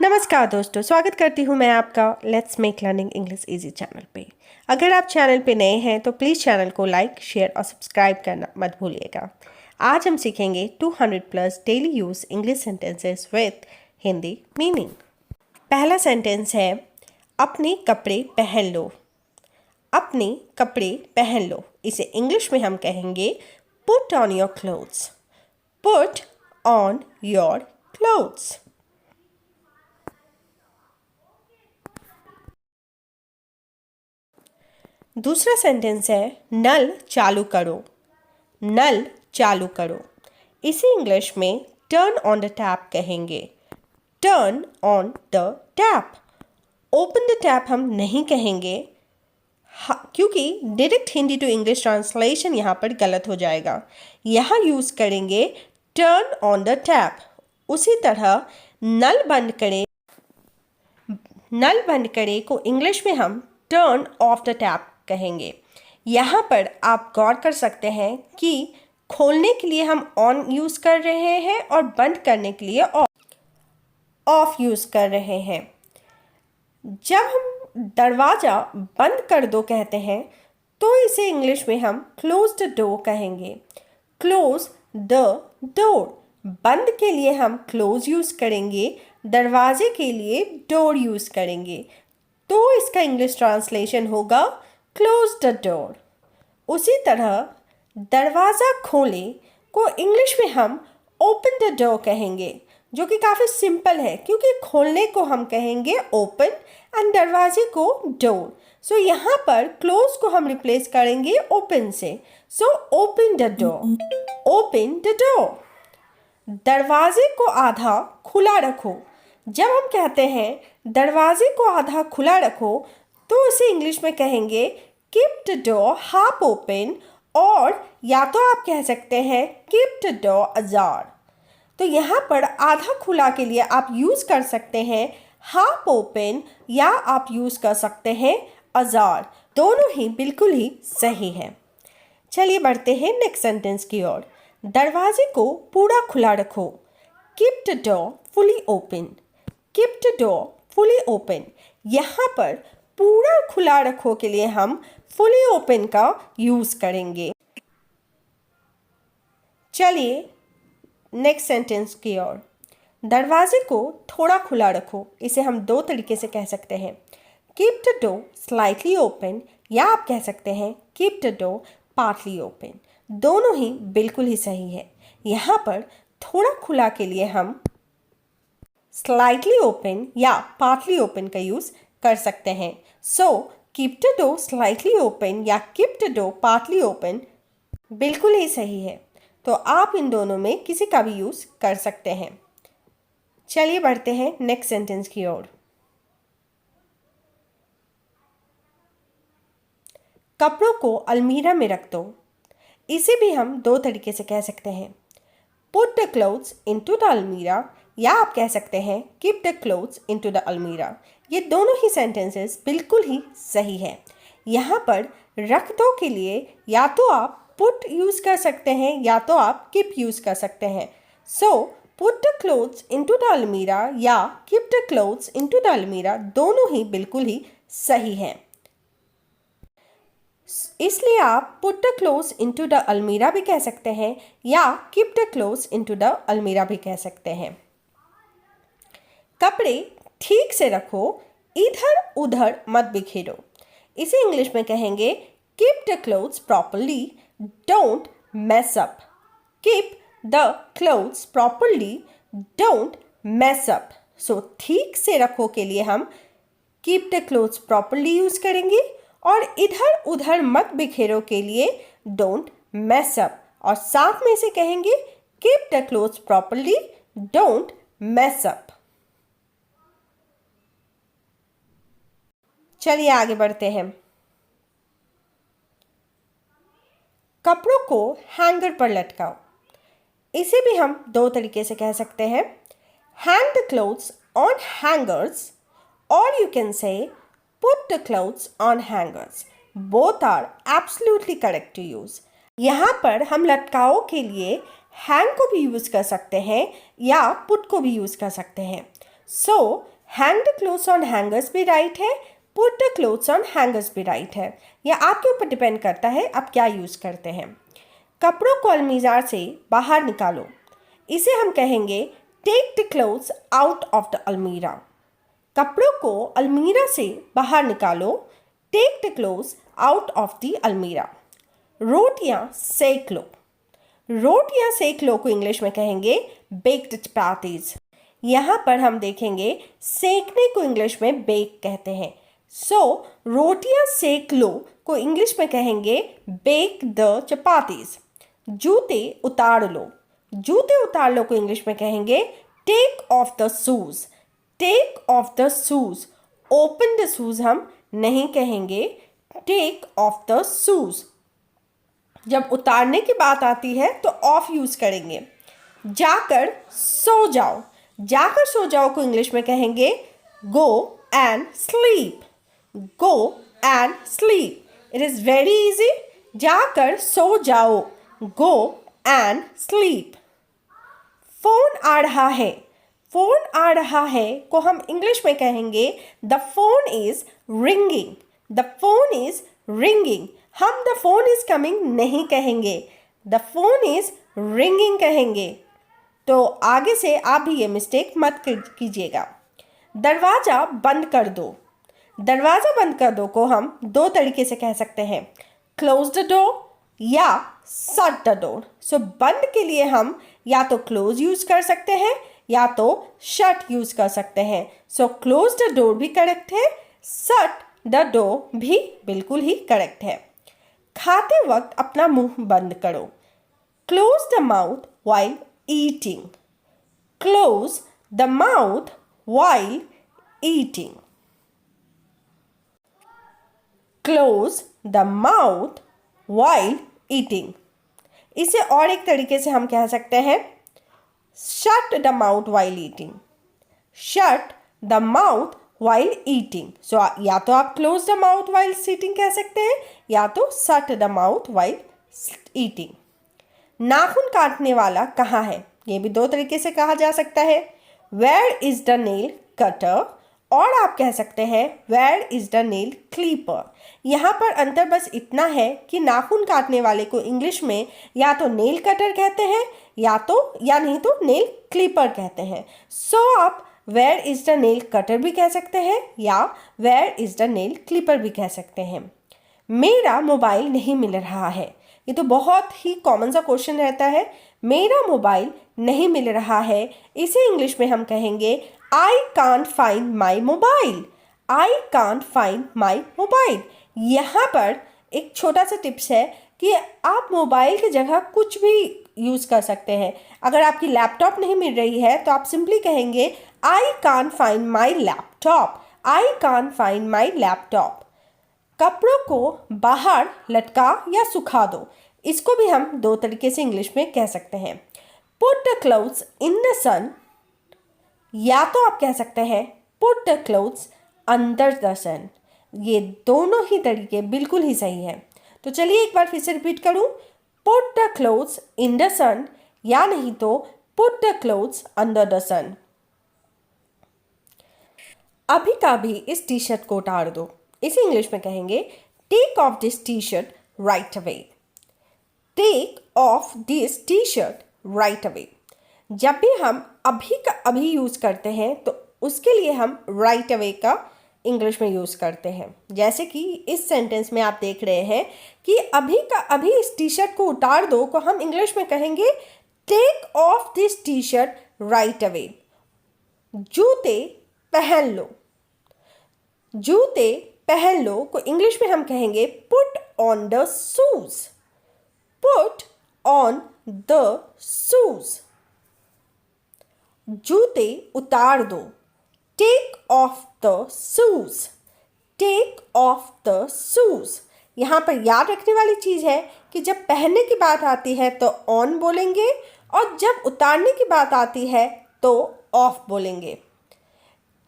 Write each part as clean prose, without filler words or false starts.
नमस्कार दोस्तों, स्वागत करती हूँ मैं आपका let's make learning English easy channel पे। अगर आप चैनल पे नए हैं तो प्लीज़ चैनल को लाइक, शेयर और सब्सक्राइब करना मत भूलिएगा। आज हम सीखेंगे 200 plus daily use English sentences with Hindi meaning. पहला सेंटेंस है अपने कपड़े पहन लो। अपने कपड़े पहन लो, इसे इंग्लिश में हम कहेंगे put on your clothes. Put on your clothes. दूसरा सेंटेंस है नल चालू करो। नल चालू करो, इसे इंग्लिश में टर्न ऑन द टैप कहेंगे। Turn on the tap. Open the tap हम नहीं कहेंगे क्योंकि direct Hindi to English translation यहाँ पर गलत हो जाएगा। यहाँ यूज़ करेंगे टर्न ऑन द टैप। उसी तरह नल बंद करें, नल बंद करें को इंग्लिश में हम टर्न ऑफ द टैप कहेंगे। यहाँ पर आप गौर कर सकते हैं कि खोलने के लिए हम ऑन यूज़ कर रहे हैं और बंद करने के लिए ऑफ यूज़ कर रहे हैं। जब हम दरवाज़ा बंद कर दो कहते हैं तो इसे इंग्लिश में हम क्लोज द डोर कहेंगे। Close the door. बंद के लिए हम क्लोज यूज़ करेंगे, दरवाजे के लिए डोर यूज़ करेंगे, तो इसका इंग्लिश ट्रांसलेशन होगा क्लोज द डोर। उसी तरह दरवाज़ा खोलें को इंग्लिश में हम ओपन द डोर कहेंगे, जो कि काफ़ी सिंपल है क्योंकि खोलने को हम कहेंगे ओपन एंड दरवाजे को डोर। सो यहाँ पर क्लोज को हम रिप्लेस करेंगे ओपन से। So open the door. Open the door. दरवाजे को आधा खुला रखो। जब हम कहते हैं दरवाजे को आधा खुला रखो तो उसे इंग्लिश में कहेंगे keep the door half open, और या तो आप कह सकते हैं कीप द डोर अजार। तो यहाँ पर आधा खुला के लिए आप यूज़ कर सकते हैं हाफ ओपन या आप यूज़ कर सकते हैं अजार। दोनों ही बिल्कुल ही सही है। चलिए बढ़ते हैं नेक्स्ट सेंटेंस की ओर। दरवाजे को पूरा खुला रखो। Keep the door fully open. Keep the door fully open. यहाँ पर पूरा खुला रखो के लिए हम फुली ओपन का यूज़ करेंगे। चलिए नेक्स्ट सेंटेंस की ओर। दरवाजे को थोड़ा खुला रखो, इसे हम दो तरीके से कह सकते हैं। Keep the door slightly open, या आप कह सकते हैं keep the door partly open. दोनों ही बिल्कुल ही सही है। यहाँ पर थोड़ा खुला के लिए हम स्लाइटली ओपन या पार्टली ओपन का यूज़ कर सकते हैं। So keep the door slightly open या keep the door partly open बिल्कुल ही सही है। तो आप इन दोनों में किसी का भी यूज़ कर सकते हैं। चलिए बढ़ते हैं नेक्स्ट सेंटेंस की ओर। कपड़ों को अलमीरा में रख दो, इसे भी हम दो तरीके से कह सकते हैं। Put the clothes into the अलमीरा, या आप कह सकते हैं keep the clothes into the अलमीरा। ये दोनों ही सेंटेंसेस बिल्कुल ही सही है। यहाँ पर रख दो के लिए या तो आप पुट यूज़ कर सकते हैं या तो आप कीप यूज़ कर सकते हैं। So put the clothes into the अलमीरा या keep the clothes into the अलमीरा दोनों ही बिल्कुल ही सही हैं। इसलिए आप put the clothes into the अलमीरा भी कह सकते हैं या keep the clothes into the अलमीरा भी कह सकते हैं। कपड़े ठीक से रखो, इधर उधर मत बिखेरो, इसे इंग्लिश में कहेंगे keep the clothes properly, don't mess up. Keep the clothes properly, don't mess up. So ठीक से रखो के लिए हम keep the clothes properly use करेंगे और इधर उधर मत बिखेरो के लिए डोंट मेस अप, और साथ में इसे कहेंगे keep the clothes properly, don't mess up. चलिए आगे बढ़ते हैं। कपड़ों को हैंगर पर लटकाओ, इसे भी हम दो तरीके से कह सकते हैं। Hang the clothes on hangers, और you can say put the clothes on hangers. Both are absolutely correct to use. यहाँ पर हम लटकाओ के लिए हैंग को भी यूज़ कर सकते हैं या पुट को भी यूज़ कर सकते हैं। So hang the clothes on hangers भी राइट है, put the clothes on hangers भी राइट है। यह आपके ऊपर डिपेंड करता है आप क्या यूज़ करते हैं। कपड़ों को अलमीरा से बाहर निकालो, इसे हम कहेंगे take the clothes out of the अलमीरा। कपड़ों को अलमीरा से बाहर निकालो, take the clothes out of the अलमीरा। रोटियां सेक लो, रोटियां सेक लो को इंग्लिश में कहेंगे बेक्ड चपातीज। यहाँ पर हम देखेंगे सेकने को इंग्लिश में बेक कहते हैं। सो रोटियां सेक लो को इंग्लिश में कहेंगे बेक द चपातीज। जूते उतार लो, जूते उतार लो को इंग्लिश में कहेंगे take off the shoes, take off the shoes. Open the shoes हम नहीं कहेंगे, टेक ऑफ द शूज। जब उतारने की बात आती है तो ऑफ यूज़ करेंगे। जाकर सो जाओ, जाकर सो जाओ को इंग्लिश में कहेंगे go and sleep, go and sleep. It is very easy, जाकर सो जाओ, गो एंड स्लीप। फ़ोन आ रहा है, फ़ोन आ रहा है को हम इंग्लिश में कहेंगे the phone is ringing, the phone is ringing. हम द फोन इज़ कमिंग नहीं कहेंगे, द फोन इज़ रिंगिंग कहेंगे। तो आगे से आप भी ये मिस्टेक मत कीजिएगा। दरवाज़ा बंद कर दो, दरवाज़ा बंद कर दो को हम दो तरीके से कह सकते हैं, क्लोज द डोर या शट द डोर। सो बंद के लिए हम या तो क्लोज यूज़ कर सकते हैं या तो शट यूज़ कर सकते हैं। सो क्लोज द डोर भी करेक्ट है, शट द डोर भी बिल्कुल ही करेक्ट है। खाते वक्त अपना मुंह बंद करो, close the mouth while eating, close the mouth while eating, close the mouth while eating. इसे और एक तरीके से हम कह सकते हैं shut the mouth while eating, shut the mouth while eating. So या तो आप close the mouth while seating कह सकते हैं या तो shut the mouth while eating. नाखून काटने वाला कहाँ है, ये भी दो तरीके से कहा जा सकता है, where is the nail cutter, और आप कह सकते हैं where is the nail clipper. यहाँ पर अंतर बस इतना है कि नाखून काटने वाले को इंग्लिश में या तो नेल कटर कहते हैं या नहीं तो नेल क्लीपर कहते हैं। सो आप where is the nail cutter भी कह सकते हैं या where is the nail clipper भी कह सकते हैं। मेरा मोबाइल नहीं मिल रहा है, ये तो बहुत ही कॉमन सा क्वेश्चन रहता है, मेरा मोबाइल नहीं मिल रहा है। इसे इंग्लिश में हम कहेंगे I can't find my mobile, I can't find my mobile. यहाँ पर एक छोटा सा टिप्स है कि आप मोबाइल की जगह कुछ भी यूज़ कर सकते हैं। अगर आपकी लैपटॉप नहीं मिल रही है तो आप सिंपली कहेंगे I can't find my laptop, I can't find my laptop. कपड़ों को बाहर लटका या सुखा दो, इसको भी हम दो तरीके से इंग्लिश में कह सकते हैं, put the clothes in the sun, या तो आप कह सकते हैं put the clothes under the sun. ये दोनों ही तरीके बिल्कुल ही सही हैं। तो चलिए एक बार फिर से रिपीट करूं, put the clothes in the sun या नहीं तो put the clothes under the sun. अभी का भी इस टी शर्ट को उतार दो, इसे इंग्लिश में कहेंगे take off this T shirt right away, take off this T shirt right away. जब भी हम अभी का अभी यूज़ करते हैं तो उसके लिए हम राइट अवे का इंग्लिश में यूज़ करते हैं। जैसे कि इस सेंटेंस में आप देख रहे हैं कि अभी का अभी इस टी शर्ट को उतार दो को हम इंग्लिश में कहेंगे take off this T shirt right away. जूते पहन लो, जूते पहन लो को इंग्लिश में हम कहेंगे put on the shoes, put on the shoes. जूते उतार दो, take off the shoes, take off the shoes. यहाँ पर याद रखने वाली चीज़ है कि जब पहनने की बात आती है तो ऑन बोलेंगे और जब उतारने की बात आती है तो ऑफ बोलेंगे।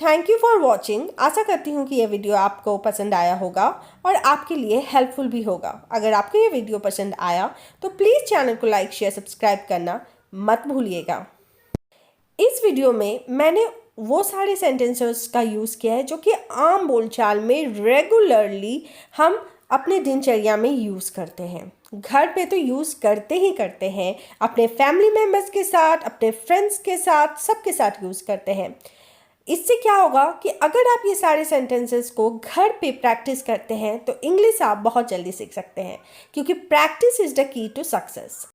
Thank you for watching. आशा करती हूँ कि यह वीडियो आपको पसंद आया होगा और आपके लिए हेल्पफुल भी होगा। अगर आपको ये वीडियो पसंद आया तो प्लीज़ चैनल को लाइक शेयर सब्सक्राइब करना मत भूलिएगा। इस वीडियो में मैंने वो सारे सेंटेंसेस का यूज़ किया है जो कि आम बोलचाल में रेगुलरली हम अपने दिनचर्या में यूज़ करते हैं। घर पे तो यूज़ करते ही करते हैं, अपने फैमिली मेम्बर्स के साथ, अपने फ्रेंड्स के साथ, सबके साथ यूज़ करते हैं। इससे क्या होगा कि अगर आप ये सारे सेंटेंसेस को घर पे प्रैक्टिस करते हैं तो इंग्लिश आप बहुत जल्दी सीख सकते हैं, क्योंकि practice is the key to success.